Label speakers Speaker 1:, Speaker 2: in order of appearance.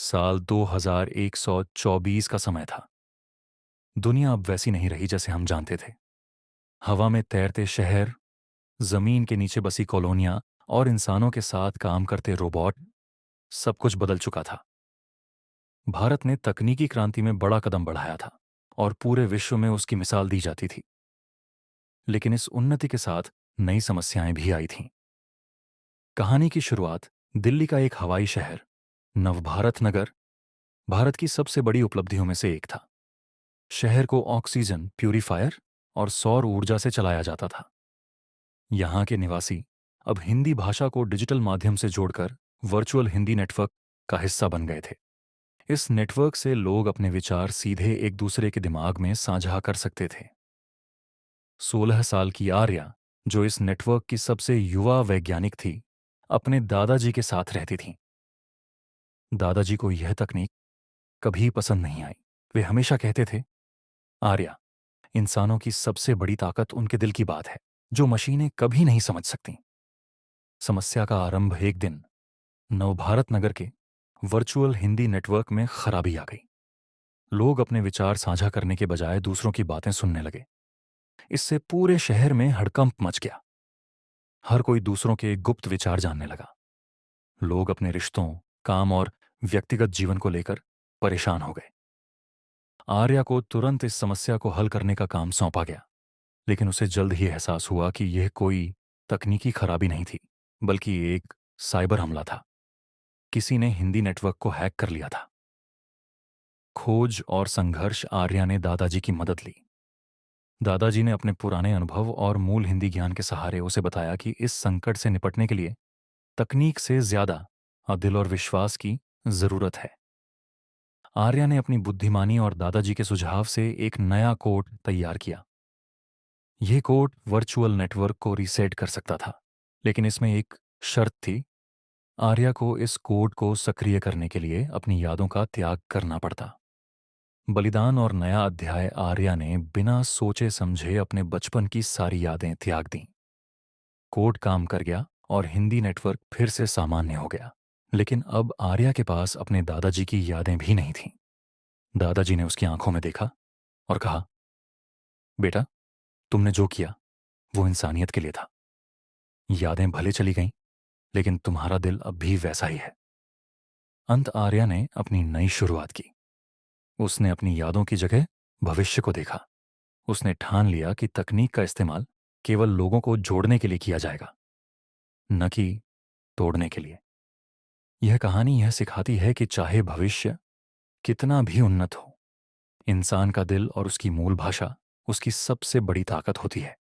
Speaker 1: साल 2124 का समय था। दुनिया अब वैसी नहीं रही जैसे हम जानते थे। हवा में तैरते शहर, जमीन के नीचे बसी कॉलोनियां और इंसानों के साथ काम करते रोबोट, सब कुछ बदल चुका था। भारत ने तकनीकी क्रांति में बड़ा कदम बढ़ाया था और पूरे विश्व में उसकी मिसाल दी जाती थी। लेकिन इस उन्नति के साथ नई समस्याएं भी आई थीं। कहानी की शुरुआत दिल्ली का एक हवाई शहर, नवभारत नगर, भारत की सबसे बड़ी उपलब्धियों में से एक था। शहर को ऑक्सीजन प्यूरीफायर और सौर ऊर्जा से चलाया जाता था। यहाँ के निवासी अब हिंदी भाषा को डिजिटल माध्यम से जोड़कर वर्चुअल हिंदी नेटवर्क का हिस्सा बन गए थे। इस नेटवर्क से लोग अपने विचार सीधे एक दूसरे के दिमाग में साझा कर सकते थे। 16 साल की आर्या, जो इस नेटवर्क की सबसे युवा वैज्ञानिक थी, अपने दादाजी के साथ रहती थी। दादाजी को यह तकनीक कभी पसंद नहीं आई। वे हमेशा कहते थे, आर्या, इंसानों की सबसे बड़ी ताकत उनके दिल की बात है, जो मशीनें कभी नहीं समझ सकती। समस्या का आरंभ एक दिन नवभारत नगर के वर्चुअल हिंदी नेटवर्क में खराबी आ गई। लोग अपने विचार साझा करने के बजाय दूसरों की बातें सुनने लगे। इससे पूरे शहर में हड़कंप मच गया। हर कोई दूसरों के गुप्त विचार जानने लगा। लोग अपने रिश्तों, काम और व्यक्तिगत जीवन को लेकर परेशान हो गए। आर्या को तुरंत इस समस्या को हल करने का काम सौंपा गया, लेकिन उसे जल्द ही एहसास हुआ कि यह कोई तकनीकी खराबी नहीं थी, बल्कि एक साइबर हमला था। किसी ने हिंदी नेटवर्क को हैक कर लिया था। खोज और संघर्ष आर्या ने दादाजी की मदद ली। दादाजी ने अपने पुराने अनुभव और मूल हिंदी ज्ञान के सहारे उसे बताया कि इस संकट से निपटने के लिए तकनीक से ज्यादा दिल और विश्वास की जरूरत है। आर्या ने अपनी बुद्धिमानी और दादाजी के सुझाव से एक नया कोड तैयार किया। यह कोड वर्चुअल नेटवर्क को रीसेट कर सकता था, लेकिन इसमें एक शर्त थी। आर्या को इस कोड को सक्रिय करने के लिए अपनी यादों का त्याग करना पड़ता। बलिदान और नया अध्याय आर्या ने बिना सोचे समझे अपने बचपन की सारी यादें त्याग दीं। कोड काम कर गया और हिंदी नेटवर्क फिर से सामान्य हो गया। लेकिन अब आर्या के पास अपने दादाजी की यादें भी नहीं थीं। दादाजी ने उसकी आंखों में देखा और कहा, बेटा, तुमने जो किया वो इंसानियत के लिए था। यादें भले चली गईं, लेकिन तुम्हारा दिल अब भी वैसा ही है। अंत आर्या ने अपनी नई शुरुआत की। उसने अपनी यादों की जगह भविष्य को देखा। उसने ठान लिया कि तकनीक का इस्तेमाल केवल लोगों को जोड़ने के लिए किया जाएगा, न कि तोड़ने के लिए। यह कहानी यह सिखाती है कि चाहे भविष्य कितना भी उन्नत हो, इंसान का दिल और उसकी मूल भाषा उसकी सबसे बड़ी ताकत होती है।